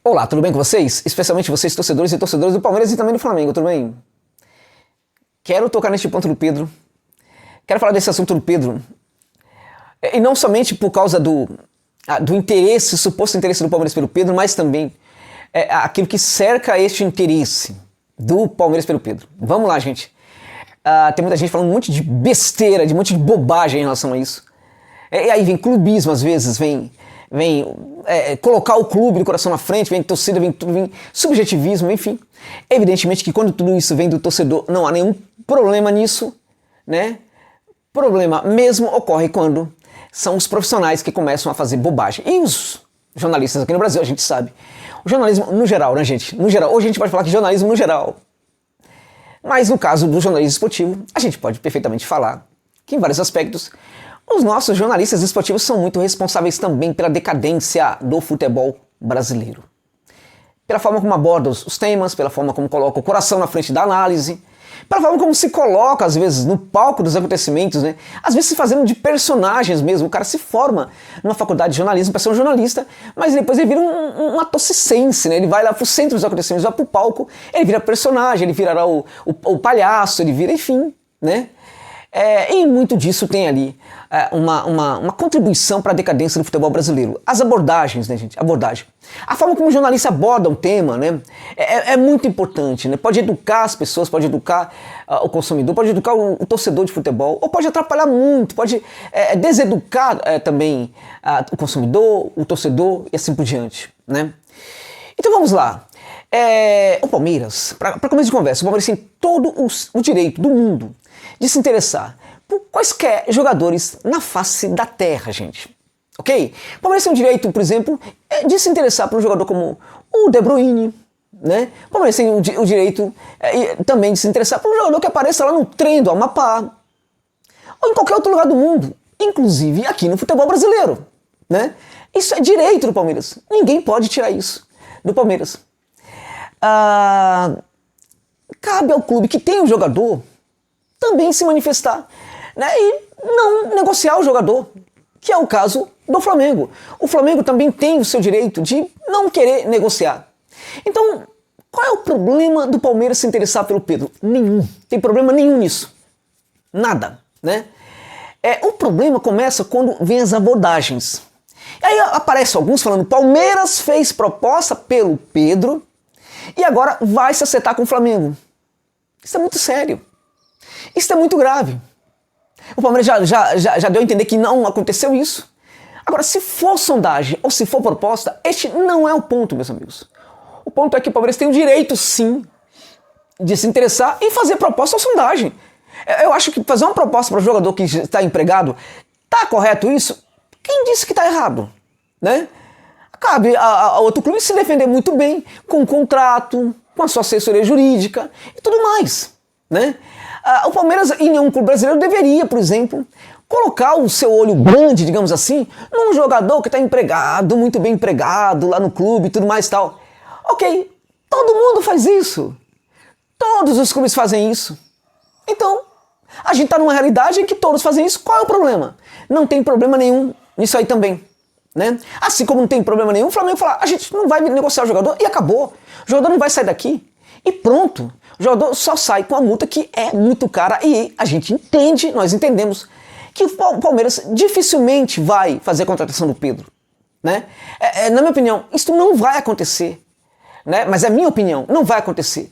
Olá, tudo bem com vocês? Especialmente vocês, torcedores e torcedoras do Palmeiras e também do Flamengo, tudo bem? Quero tocar neste ponto do Pedro. Quero falar desse assunto do Pedro. E não somente por causa do interesse, suposto interesse do Palmeiras pelo Pedro, mas também aquilo que cerca este interesse do Palmeiras pelo Pedro. Vamos lá, gente. Tem muita gente falando um monte de besteira, de um monte de bobagem em relação a isso. E aí vem clubismo às vezes, vem colocar o clube do coração na frente, vem torcida, vem subjetivismo, enfim. Evidentemente que quando tudo isso vem do torcedor, não há nenhum problema nisso, né? Problema mesmo ocorre quando são os profissionais que começam a fazer bobagem. E os jornalistas aqui no Brasil, a gente sabe. O jornalismo no geral, né, gente? No geral. Hoje a gente pode falar que jornalismo no geral. Mas no caso do jornalismo esportivo, a gente pode perfeitamente falar que em vários aspectos os nossos jornalistas esportivos são muito responsáveis também pela decadência do futebol brasileiro. Pela forma como abordam os temas, pela forma como coloca o coração na frente da análise, pela forma como se coloca, às vezes, no palco dos acontecimentos, né? Às vezes se fazendo de personagens mesmo. O cara se forma numa faculdade de jornalismo para ser um jornalista, mas depois ele vira um ator circense, né? Ele vai lá pro centro dos acontecimentos, vai pro palco, ele vira personagem, ele virará o palhaço, ele vira, enfim, né? E muito disso tem ali uma contribuição para a decadência do futebol brasileiro. As abordagens, né, gente? Abordagem. A forma como o jornalista aborda um tema, né, é muito importante, né? Pode educar as pessoas, pode educar o consumidor, pode educar o torcedor de futebol, ou pode atrapalhar muito, pode deseducar também o consumidor, o torcedor e assim por diante, né? Então vamos lá. O Palmeiras, para começo de conversa, o Palmeiras tem todo o direito do mundo de se interessar por quaisquer jogadores na face da terra, gente. Ok? O Palmeiras tem o direito, por exemplo, de se interessar por um jogador como o De Bruyne, né? O Palmeiras tem o direito também de se interessar por um jogador que apareça lá no trem do Amapá, ou em qualquer outro lugar do mundo, inclusive aqui no futebol brasileiro, né? Isso é direito do Palmeiras. Ninguém pode tirar isso do Palmeiras. Cabe ao clube que tem o jogador também se manifestar, né, e não negociar o jogador, que é o caso do Flamengo. O Flamengo também tem o seu direito de não querer negociar. Então, qual é o problema do Palmeiras se interessar pelo Pedro? Nenhum. Tem problema nenhum nisso. Nada, né? O problema começa quando vem as abordagens. E aí aparecem alguns falando: Palmeiras fez proposta pelo Pedro e agora vai se acertar com o Flamengo. Isso é muito sério. Isso é muito grave. O Palmeiras já deu a entender que não aconteceu isso. Agora, se for sondagem ou se for proposta, este não é o ponto, meus amigos. O ponto é que o Palmeiras tem o direito, sim, de se interessar em fazer proposta ou sondagem. Eu acho que fazer uma proposta para o jogador que está empregado, está correto isso? Quem disse que está errado? Né? Cabe a outro clube se defender muito bem, com um contrato, com a sua assessoria jurídica e tudo mais, né? O Palmeiras, em nenhum clube brasileiro, deveria, por exemplo, colocar o seu olho grande, digamos assim, num jogador que está empregado, muito bem empregado, lá no clube e tudo mais e tal. Ok, todo mundo faz isso. Todos os clubes fazem isso. Então, a gente está numa realidade em que todos fazem isso. Qual é o problema? Não tem problema nenhum nisso aí também, né? Assim como não tem problema nenhum, o Flamengo fala: a gente não vai negociar o jogador e acabou. O jogador não vai sair daqui e pronto. O jogador só sai com a multa, que é muito cara, e a gente entende, nós entendemos, que o Palmeiras dificilmente vai fazer a contratação do Pedro, né? Na minha opinião, isso não vai acontecer, né? Mas é minha opinião, não vai acontecer.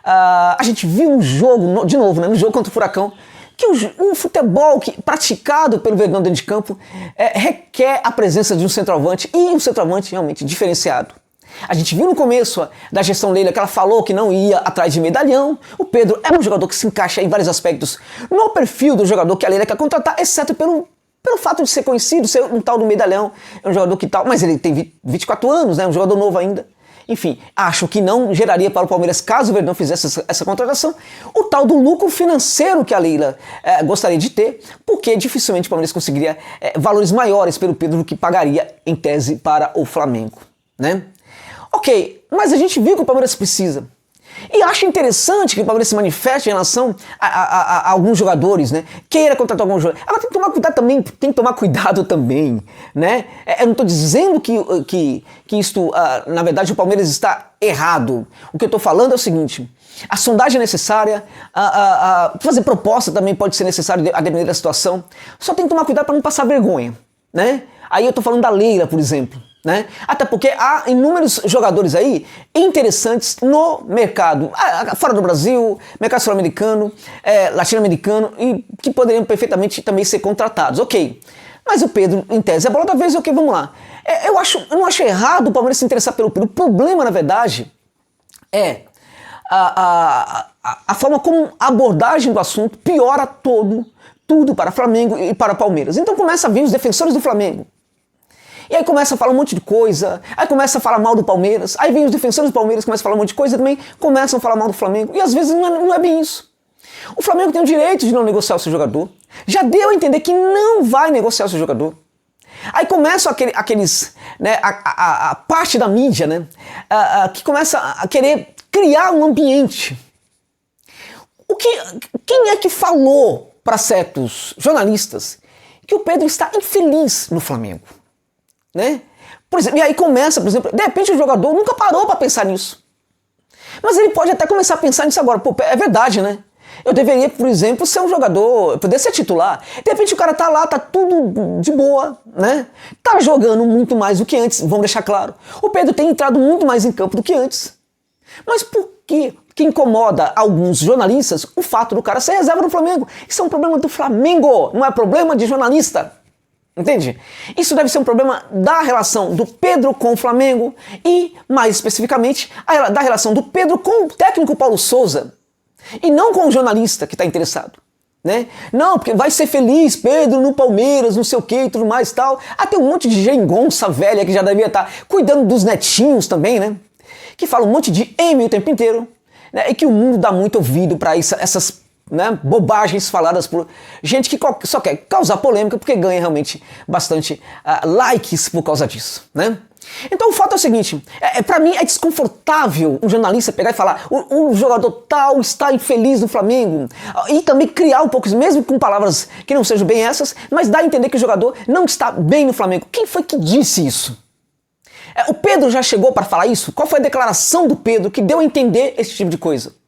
A gente viu um jogo, de novo, né? No jogo contra o Furacão, que o futebol praticado pelo Verdão dentro de campo requer a presença de um centroavante, e um centroavante realmente diferenciado. A gente viu no começo da gestão Leila que ela falou que não ia atrás de medalhão. O Pedro é um jogador que se encaixa em vários aspectos no perfil do jogador que a Leila quer contratar, exceto pelo fato de ser conhecido, ser um tal do medalhão. É um jogador que tal, mas ele tem 24 anos, né? Um jogador novo ainda. Enfim, acho que não geraria para o Palmeiras, caso o Verdão fizesse essa contratação, o tal do lucro financeiro que a Leila gostaria de ter, porque dificilmente o Palmeiras conseguiria valores maiores pelo Pedro do que pagaria, em tese, para o Flamengo, né? Ok, mas a gente viu que o Palmeiras precisa. E acho interessante que o Palmeiras se manifeste em relação a alguns jogadores, né? Queira contratar alguns jogadores. Agora tem que tomar cuidado também, né? Eu não estou dizendo que isto, na verdade, o Palmeiras está errado. O que eu estou falando é o seguinte: a sondagem é necessária, fazer proposta também pode ser necessário a depender da situação. Só tem que tomar cuidado para não passar vergonha, né? Aí eu estou falando da Leila, por exemplo. Né? Até porque há inúmeros jogadores aí interessantes no mercado, fora do Brasil, mercado sul-americano, latino-americano, e que poderiam perfeitamente também ser contratados, ok. Mas o Pedro, em tese, é a bola da vez, ok, vamos lá. Eu não acho errado o Palmeiras se interessar pelo Pedro. O problema, na verdade, é a forma como a abordagem do assunto piora tudo para Flamengo e para Palmeiras. Então começa a vir os defensores do Flamengo. E aí começa a falar um monte de coisa, aí começa a falar mal do Palmeiras, aí vem os defensores do Palmeiras, começam a falar um monte de coisa, também começam a falar mal do Flamengo, e às vezes não é bem isso. O Flamengo tem o direito de não negociar o seu jogador, já deu a entender que não vai negociar o seu jogador. Aí começam aqueles, né, a parte da mídia, né, que começa a querer criar um ambiente. Quem é que falou para certos jornalistas que o Pedro está infeliz no Flamengo? Né? Por exemplo, e aí começa, por exemplo, de repente o jogador nunca parou para pensar nisso. Mas ele pode até começar a pensar nisso agora. Pô, é verdade, né? Eu deveria, por exemplo, ser um jogador, poder ser titular. De repente o cara tá lá, tá tudo de boa, né? Tá jogando muito mais do que antes, vamos deixar claro. O Pedro tem entrado muito mais em campo do que antes. Mas por quê? Que incomoda alguns jornalistas o fato do cara ser reserva no Flamengo. Isso é um problema do Flamengo, não é problema de jornalista. Entende? Isso deve ser um problema da relação do Pedro com o Flamengo e, mais especificamente, da relação do Pedro com o técnico Paulo Souza e não com o jornalista que está interessado. Né? Não, porque vai ser feliz Pedro no Palmeiras, não sei o que e tudo mais e tal. Tem um monte de geringonça velha que já devia estar cuidando dos netinhos também, né? Que fala um monte de M o tempo inteiro, né? E que o mundo dá muito ouvido para essas, né, bobagens faladas por gente que só quer causar polêmica porque ganha realmente bastante likes por causa disso, né? Então o fato é o seguinte, para mim é desconfortável um jornalista pegar e falar o jogador tal está infeliz no Flamengo e também criar um pouco, mesmo com palavras que não sejam bem essas, mas dá a entender que o jogador não está bem no Flamengo. Quem foi que disse isso? O Pedro já chegou para falar isso? Qual foi a declaração do Pedro que deu a entender esse tipo de coisa?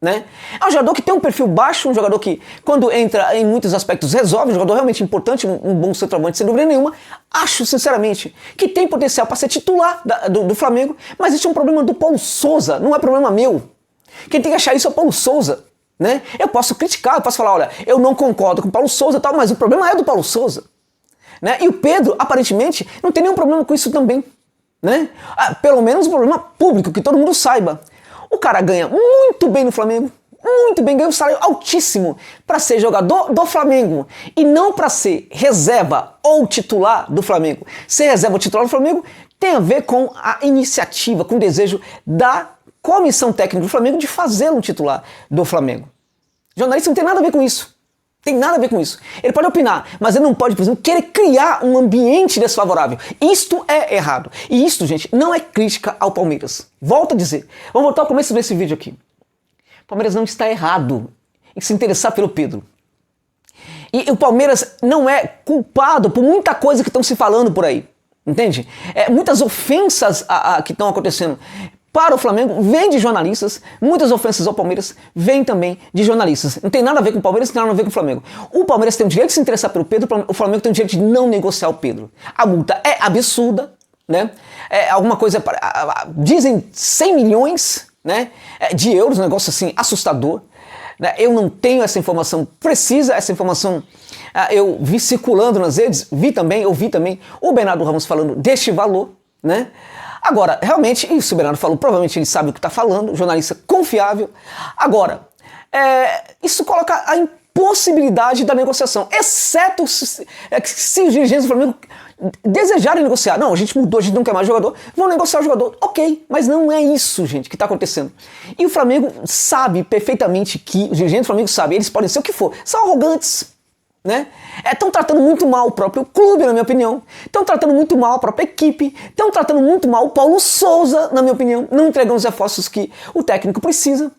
Né? É um jogador que tem um perfil baixo, um jogador que, quando entra em muitos aspectos, resolve, um jogador realmente importante, um bom centroavante, sem dúvida nenhuma. Acho, sinceramente, que tem potencial para ser titular do Flamengo, mas isso é um problema do Paulo Souza, não é problema meu. Quem tem que achar isso é o Paulo Souza. Né? Eu posso criticar, eu posso falar, olha, eu não concordo com o Paulo Souza e tal, mas o problema é do Paulo Souza. Né? E o Pedro, aparentemente, não tem nenhum problema com isso também. Né? Pelo menos um problema público, que todo mundo saiba. O cara ganha muito bem no Flamengo, muito bem, ganha um salário altíssimo para ser jogador do Flamengo e não para ser reserva ou titular do Flamengo. Ser reserva ou titular do Flamengo tem a ver com a iniciativa, com o desejo da comissão técnica do Flamengo de fazê-lo um titular do Flamengo. O jornalista não tem nada a ver com isso. Tem nada a ver com isso. Ele pode opinar, mas ele não pode, por exemplo, querer criar um ambiente desfavorável. Isto é errado. E isto, gente, não é crítica ao Palmeiras. Volto a dizer. Vamos voltar ao começo desse vídeo aqui. O Palmeiras não está errado em se interessar pelo Pedro. E o Palmeiras não é culpado por muita coisa que estão se falando por aí. Entende? Muitas ofensas que estão acontecendo para o Flamengo vem de jornalistas, muitas ofensas ao Palmeiras vêm também de jornalistas. Não tem nada a ver com o Palmeiras, não tem nada a ver com o Flamengo. O Palmeiras tem o direito de se interessar pelo Pedro, o Flamengo tem o direito de não negociar o Pedro. A multa é absurda, né? Alguma coisa, dizem 100 milhões, né, de euros, um negócio assim assustador. Né? Eu não tenho essa informação precisa, essa informação eu vi circulando nas redes, ouvi também o Bernardo Ramos falando deste valor, né? Agora, realmente, isso o Bernardo falou, provavelmente ele sabe o que está falando, jornalista confiável. Agora, isso coloca a impossibilidade da negociação, exceto se os dirigentes do Flamengo desejarem negociar. Não, a gente mudou, a gente não quer mais jogador, vão negociar o jogador. Ok, mas não é isso, gente, que está acontecendo. E o Flamengo sabe perfeitamente que, os dirigentes do Flamengo sabem, eles podem ser o que for, são arrogantes. né? Estão tratando muito mal o próprio clube, na minha opinião. Estão tratando muito mal a própria equipe. Estão tratando muito mal o Paulo Souza, na minha opinião. Não entregando os reforços que o técnico precisa.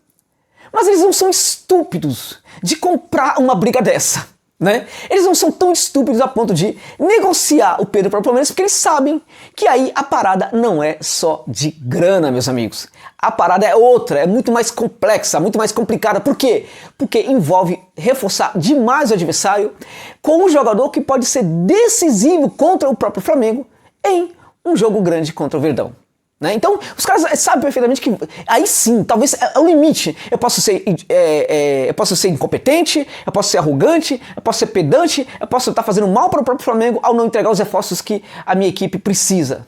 Mas eles não são estúpidos de comprar uma briga dessa, né? Eles não são tão estúpidos a ponto de negociar o Pedro para o Palmeiras, porque eles sabem que aí a parada não é só de grana, meus amigos. A parada é outra, é muito mais complexa, muito mais complicada. Por quê? Porque envolve reforçar demais o adversário com um jogador que pode ser decisivo contra o próprio Flamengo em um jogo grande contra o Verdão. Né? Então, os caras sabem perfeitamente que aí sim, talvez é o limite. Eu posso ser incompetente, eu posso ser arrogante, eu posso ser pedante, eu posso estar fazendo mal para o próprio Flamengo ao não entregar os reforços que a minha equipe precisa.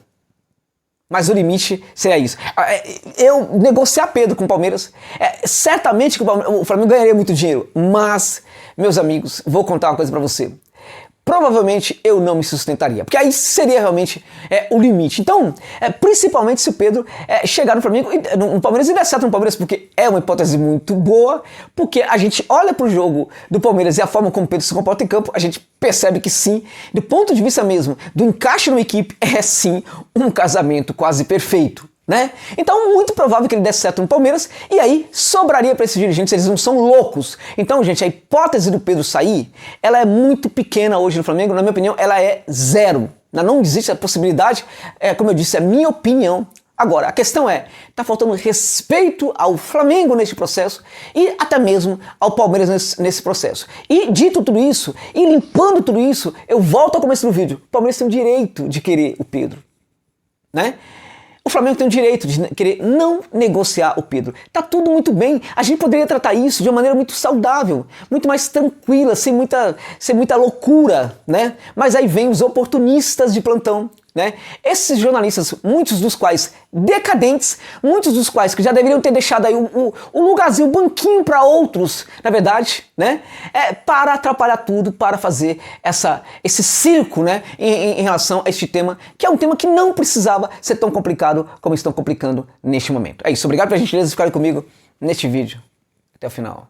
Mas o limite seria isso. Eu negociar Pedro com o Palmeiras, certamente que o Flamengo ganharia muito dinheiro. Mas, meus amigos, vou contar uma coisa para você. Provavelmente eu não me sustentaria, porque aí seria realmente o limite. Então, principalmente se o Pedro chegar no Flamengo, no Palmeiras e der certo no Palmeiras, porque é uma hipótese muito boa, porque a gente olha pro jogo do Palmeiras e a forma como o Pedro se comporta em campo, a gente percebe que sim, do ponto de vista mesmo do encaixe numa equipe, é sim um casamento quase perfeito. Né? Então, muito provável que ele desse certo no Palmeiras, e aí sobraria para esses dirigentes, eles não são loucos. Então, gente, a hipótese do Pedro sair, ela é muito pequena hoje no Flamengo, na minha opinião, ela é zero. Não existe a possibilidade, como eu disse, é a minha opinião. Agora, a questão tá faltando respeito ao Flamengo neste processo e até mesmo ao Palmeiras nesse processo. E dito tudo isso, e limpando tudo isso, eu volto ao começo do vídeo. O Palmeiras tem o direito de querer o Pedro, né? O Flamengo tem o direito de querer não negociar o Pedro. Tá tudo muito bem. A gente poderia tratar isso de uma maneira muito saudável, muito mais tranquila, sem muita loucura, né? Mas aí vem os oportunistas de plantão, né? Esses jornalistas, muitos dos quais decadentes, muitos dos quais que já deveriam ter deixado aí o lugarzinho, o banquinho para outros, na verdade, né? Para atrapalhar tudo, para fazer esse circo, né? Em relação a este tema, que é um tema que não precisava ser tão complicado como estão complicando neste momento. É isso, obrigado pela gentileza de ficarem comigo neste vídeo. Até o final.